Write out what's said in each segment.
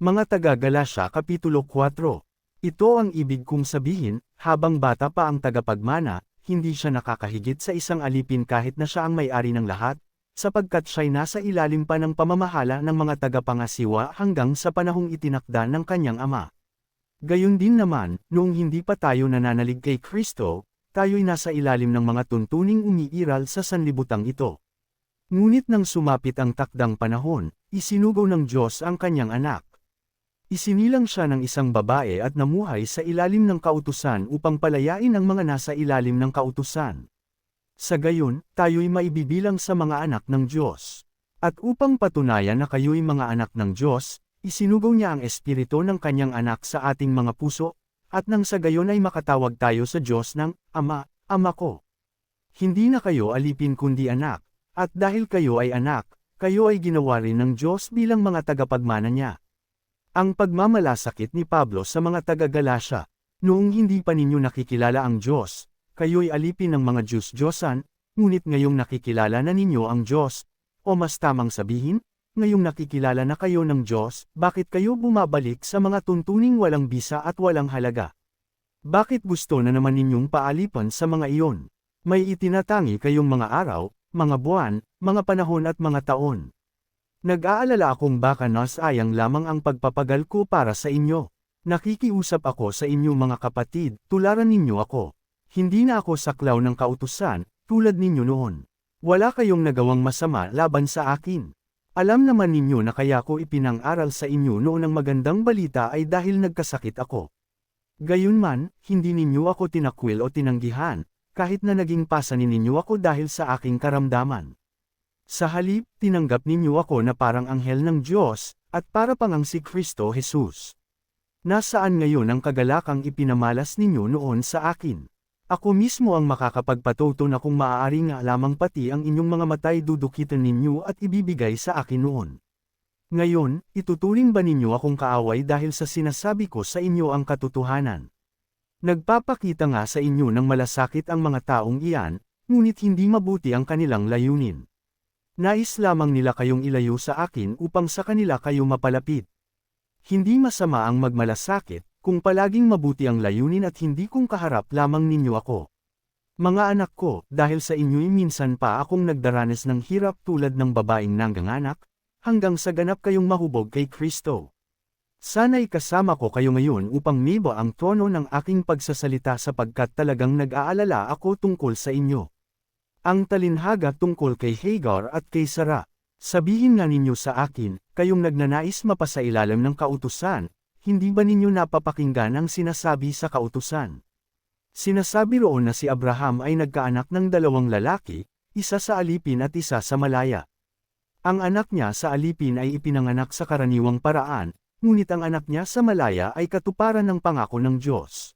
Mga taga-Galasya Kapitulo 4. Ito ang ibig kong sabihin, habang bata pa ang tagapagmana, hindi siya nakakahigit sa isang alipin kahit na siya ang may-ari ng lahat, sapagkat siya'y nasa ilalim pa ng pamamahala ng mga tagapangasiwa hanggang sa panahong itinakda ng kanyang ama. Gayon din naman, noong hindi pa tayo nananalig kay Kristo, tayo'y nasa ilalim ng mga tuntuning umiiral sa sanlibutang ito. Ngunit nang sumapit ang takdang panahon, isinugaw ng Diyos ang kanyang anak. Isinilang siya ng isang babae at namuhay sa ilalim ng kautusan upang palayain ang mga nasa ilalim ng kautusan. Sa gayon, tayo'y maibibilang sa mga anak ng Diyos. At upang patunayan na kayo'y mga anak ng Diyos, isinugaw niya ang espiritu ng kanyang anak sa ating mga puso, at nang sa gayon ay makatawag tayo sa Diyos ng, Ama, Ama ko. Hindi na kayo alipin kundi anak, at dahil kayo ay anak, kayo ay ginawa rin ng Diyos bilang mga tagapagmana niya. Ang pagmamalasakit ni Pablo sa mga taga-Galasya, noong hindi pa ninyo nakikilala ang Diyos, kayo'y alipin ng mga Diyos-Diyosan, ngunit ngayong nakikilala na ninyo ang Diyos, o mas tamang sabihin, ngayong nakikilala na kayo ng Diyos, bakit kayo bumabalik sa mga tuntuning walang bisa at walang halaga? Bakit gusto na naman ninyong paalipan sa mga iyon? May itinatangi kayong mga araw, mga buwan, mga panahon at mga taon. Nag-aalala akong baka nasayang lamang ang pagpapagal ko para sa inyo. Nakikiusap ako sa inyo mga kapatid, tularan ninyo ako. Hindi na ako saklaw ng kautusan, tulad ninyo noon. Wala kayong nagawang masama laban sa akin. Alam naman ninyo na kaya ko ipinang-aral sa inyo noon ang magandang balita ay dahil nagkasakit ako. Gayunman, hindi ninyo ako tinakwil o tinanggihan, kahit na naging pasanin ninyo ako dahil sa aking karamdaman. Sa halip, tinanggap ninyo ako na parang anghel ng Diyos, at para pang ang si Kristo Jesus. Nasaan ngayon ang kagalakang ipinamalas ninyo noon sa akin? Ako mismo ang makakapagpatuto na kung maaari nga lamang pati ang inyong mga matay dudukitan ninyo at ibibigay sa akin noon. Ngayon, ituturing ba ninyo akong kaaway dahil sa sinasabi ko sa inyo ang katotohanan? Nagpapakita nga sa inyo ng malasakit ang mga taong iyan, ngunit hindi mabuti ang kanilang layunin. Nais lamang nila kayong ilayo sa akin upang sa kanila kayo mapalapit. Hindi masama ang magmalasakit, kung palaging mabuti ang layunin at hindi kung kaharap lamang ninyo ako. Mga anak ko, dahil sa inyo'y minsan pa akong nagdaranas ng hirap tulad ng babaeng nangganganak, hanggang sa ganap kayong mahubog kay Kristo. Sana'y kasama ko kayo ngayon upang miba ang tono ng aking pagsasalita sapagkat talagang nag-aalala ako tungkol sa inyo. Ang talinhaga tungkol kay Hagar at kay Sara. Sabihin nga ninyo sa akin, kayong nagnanais mapasailalim ng kautusan, hindi ba ninyo napapakinggan ang sinasabi sa kautusan? Sinasabi roon na si Abraham ay nagkaanak ng dalawang lalaki, isa sa alipin at isa sa malaya. Ang anak niya sa alipin ay ipinanganak sa karaniwang paraan, ngunit ang anak niya sa malaya ay katuparan ng pangako ng Diyos.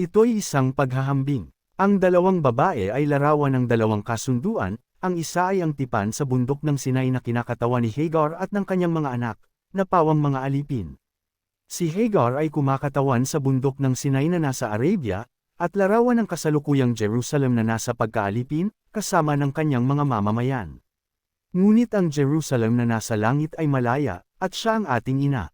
Ito'y isang paghahambing. Ang dalawang babae ay larawan ng dalawang kasunduan, ang isa ay ang tipan sa bundok ng Sinai na kinakatawan ni Hagar at ng kanyang mga anak, na pawang mga alipin. Si Hagar ay kumakatawan sa bundok ng Sinai na nasa Arabia, at larawan ng kasalukuyang Jerusalem na nasa pagkaalipin, kasama ng kanyang mga mamamayan. Ngunit ang Jerusalem na nasa langit ay malaya, at siya ang ating ina.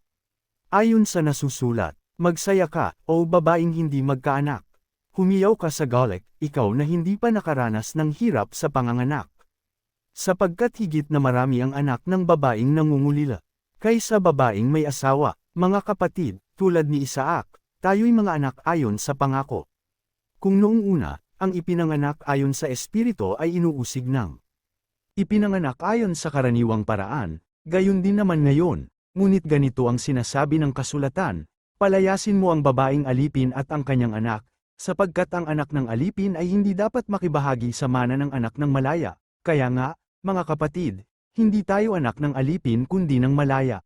Ayon sa nasusulat, magsaya ka, o babaeng hindi magkaanak. Humiyaw ka sa galek, ikaw na hindi pa nakaranas ng hirap sa panganganak. Sapagkat higit na marami ang anak ng babaeng nangungulila, kaysa babaeng may asawa. Mga kapatid, tulad ni Isaac, tayo'y mga anak ayon sa pangako. Kung noong una, ang ipinanganak ayon sa Espiritu ay inuusig ng ipinanganak ayon sa karaniwang paraan, gayon din naman ngayon, ngunit ganito ang sinasabi ng kasulatan, palayasin mo ang babaeng alipin at ang kanyang anak, sapagkat ang anak ng alipin ay hindi dapat makibahagi sa mana ng anak ng malaya, kaya nga, mga kapatid, hindi tayo anak ng alipin kundi ng malaya.